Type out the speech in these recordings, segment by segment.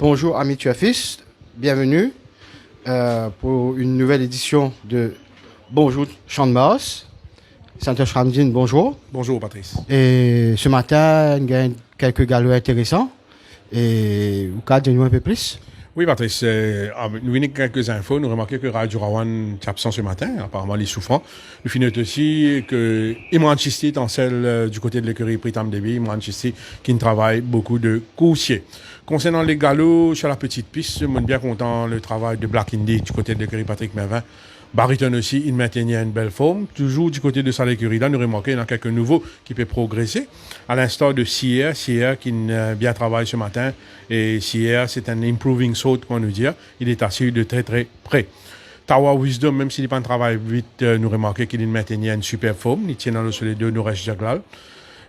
Bonjour amis tuafistes, bienvenue pour une nouvelle édition de Bonjour Champ de Mars. Santosh Ramdin, bonjour. Bonjour Patrice. Et ce matin, il y a quelques galops intéressants. Et vous pouvez dire nous un peu plus? Oui Patrice, nous venons quelques infos. Nous remarquons que Radio Rawan est absent ce matin, apparemment il est souffrant. Nous finissons aussi que Imran Chisti est en celle du côté de l'écurie Pritam Devi, Imran Chisti qui travaille beaucoup de coursiers. Concernant les galops sur la petite piste, je suis bien content le travail de Black Indy du côté de l'écurie Patrick Mervin. Bariton aussi, il maintenait une belle forme. Toujours du côté de sa écurie là, nous remarquons qu'il y en a quelques nouveaux qui peuvent progresser. À l'instar de Sierra qui bien travaille ce matin. Et Sierra, c'est un improving sort, comment nous dire. Il est assis de très très près. Tower Wisdom, même s'il n'est pas en travail vite, nous remarquons qu'il maintenait une super forme. Il tient dans le soleil de Nouresh Jaglal.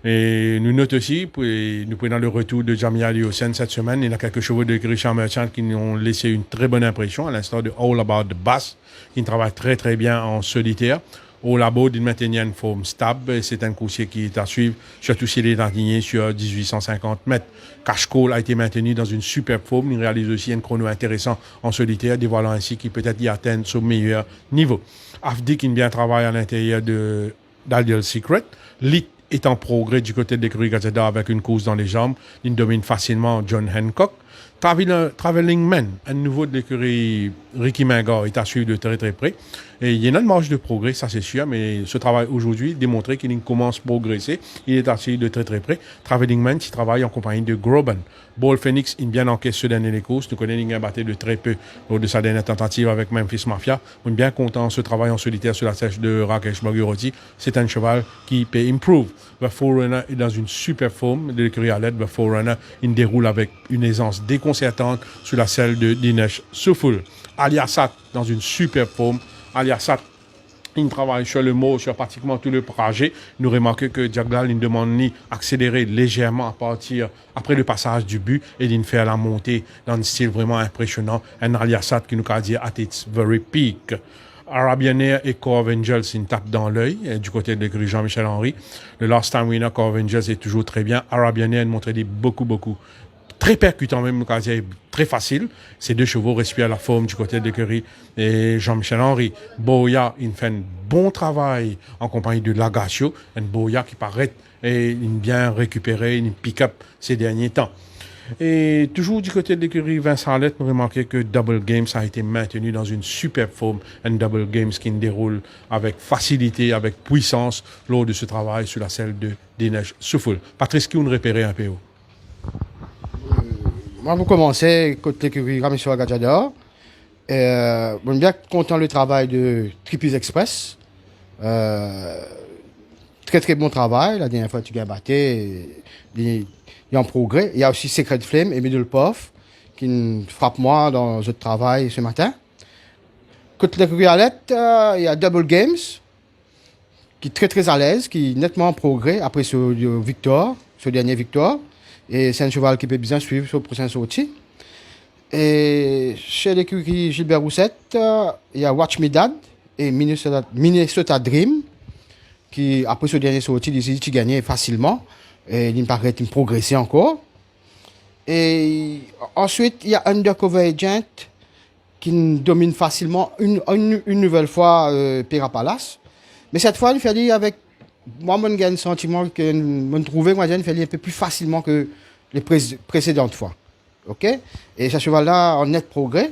Et nous notons aussi, nous prenons le retour de Jamia Aliosen cette semaine. Il y a quelques chevaux de Richard Merchant qui nous ont laissé une très bonne impression, à l'instar de All About the Bass, qui travaille très très bien en solitaire. All About, il maintenait une forme stable. C'est un coursier qui est à suivre, surtout s'il est aligné sur 1850 mètres. Cash Call a été maintenu dans une superbe forme. Il réalise aussi un chrono intéressant en solitaire, dévoilant ainsi qu'il peut-être y atteindre son meilleur niveau. Afdi qui bien travaille à l'intérieur d'Ideal Secret. Lit est en progrès du côté de l'écurie Gazeta avec une course dans les jambes. Il domine facilement John Hancock. Traveling Man, un nouveau de l'écurie Ricky Mingard, est à suivre de très très près. Et il y a une marge de progrès, ça c'est sûr, mais ce travail aujourd'hui démontre qu'il commence à progresser. Il est à suivre de très très près. Traveling Man, qui travaille en compagnie de Groban. Ball Phoenix, il bien encaisse ce dernier les courses. Nous connaissons qu'il a battu de très peu lors de sa dernière tentative avec Memphis Mafia. On est bien content de ce travail en solitaire sur la sèche de Rakesh Baguroti. C'est un cheval qui peut improve. The Forerunner est dans une super forme de l'écurie à l'aide. The Forerunner, il déroule avec une aisance déconcertante sur la selle de Dinesh Soufoul. Aliasat, dans une super forme. Aliasat, il travaille sur le mot, sur pratiquement tout le trajet. Nous remarquons que Jaglal, il demande d'accélérer légèrement à partir, après le passage du but, et il fait la montée dans un style vraiment impressionnant. Un Aliasat qui nous a dit at its very peak. Arabian Air et Corv Angels, ils tapent dans l'œil du côté de l'écurie Jean-Michel Henry. Le last time winner, Corv Angels, est toujours très bien. Arabian Air, il montre beaucoup. Très percutant même, très facile. Ces deux chevaux respirent la forme du côté de l'écurie et Jean-Michel Henry. Boya, il fait un bon travail en compagnie de Lagacio. Un Boya qui paraît et bien récupéré, une pick-up ces derniers temps. Et toujours du côté de l'écurie Vincent Lett, nous remarquons que Double Games a été maintenu dans une superbe forme. Un Double Games qui déroule avec facilité, avec puissance lors de ce travail sur la selle de Dinesh Soufoul. Patrice, qui nous repérait un peu haut? Moi, vous commencez côté l'écurie Ramissoa Gajada. Je suis bien content du travail de Tripus Express. Très bon travail. La dernière fois, tu as battu. Il y a un progrès. Il y a aussi Secret Flame et Middle Puff qui frappent moi dans ce travail ce matin. Côté l'écurie Alette, il y a Double Games qui est très à l'aise, qui est nettement en progrès après ce dernier victoire. Et c'est un cheval qui peut bien suivre sur le prochain sortie. Et chez l'écurie Gilbert Roussette, il y a Watch Me Dad et Minnesota Dream, qui, après ce dernier sortie, ils gagnaient facilement. Et il me paraît qu'ils progressaient encore. Et ensuite, il y a Undercover Agent, qui domine facilement une nouvelle fois Pera Palace. Mais cette fois, il fait dire avec. Moi, j'ai un sentiment que je trouvais que je fait un peu plus facilement que les précédentes fois. OK? Et ce cheval-là, en net progrès.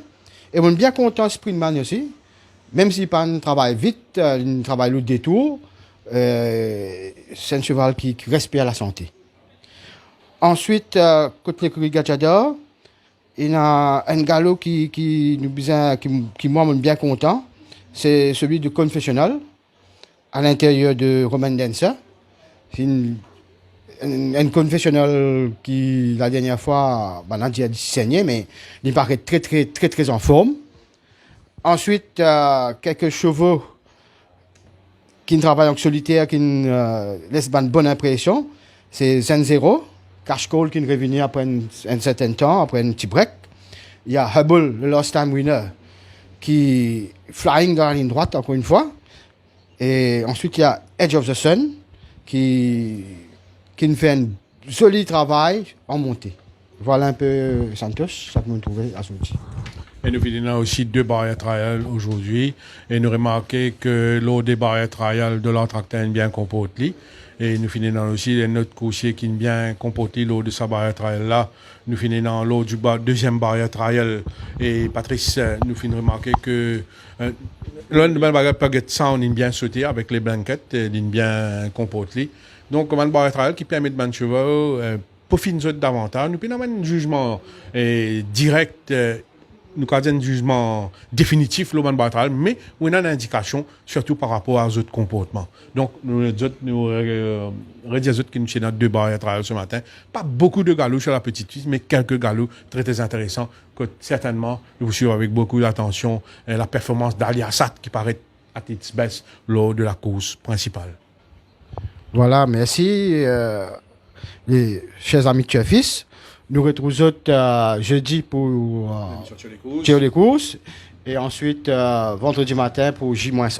Et on est bien content Sprintman aussi. Même s'il ne travaille vite, il travaille le détour. C'est un cheval qui respire la santé. Ensuite, côté l'écurie Gachada, il y a un galop qui moi, je suis bien content. C'est celui de Confessional, à l'intérieur de Roman Dancer. C'est un Confessional qui, la dernière fois, a saigné, mais il paraît très en forme. Ensuite, quelques chevaux qui travaillent en solitaire, qui laissent une bonne impression. C'est Zen Zero, Cash Call qui est revenu après un certain temps, après un petit break. Il y a Hubble, le last time winner, qui flying dans la ligne droite, encore une fois. Et ensuite, il y a Edge of the Sun, qui fait un joli travail en montée. Voilà un peu Santos, ça que nous trouvons à Souti. Et nous finissons aussi 2 barrières trial aujourd'hui. Et nous remarquons que l'eau des barrières trial de l'entracteur est bien comportée. Et nous finissons aussi notre coursier qui est bien comporté l'eau de sa barrière trial là. Nous finissons l'eau du deuxième barrière trial. Et Patrice, nous finissons remarquer que l'un de mes barrières paquettes ça, on est bien sauté avec les blanquettes, on est bien comporté. Donc, comme une barrière trial qui permet de mettre chevaux, pour finir davantage, nous pouvons avoir un jugement direct. Nous avons un jugement définitif, le barrière, mais on a une indication, surtout par rapport aux autres comportements. Donc, nous redisons que nous sommes dans 2 barrières ce matin. Pas beaucoup de galops sur la petite piste, mais quelques galops très, très intéressants que certainement nous suivons avec beaucoup d'attention la performance d'Ali Assad qui paraît à titre baisse lors de la course principale. Voilà, merci. Les chers amis de Fils. Nous retrouvons jeudi pour tirer les courses et ensuite vendredi matin pour J-1.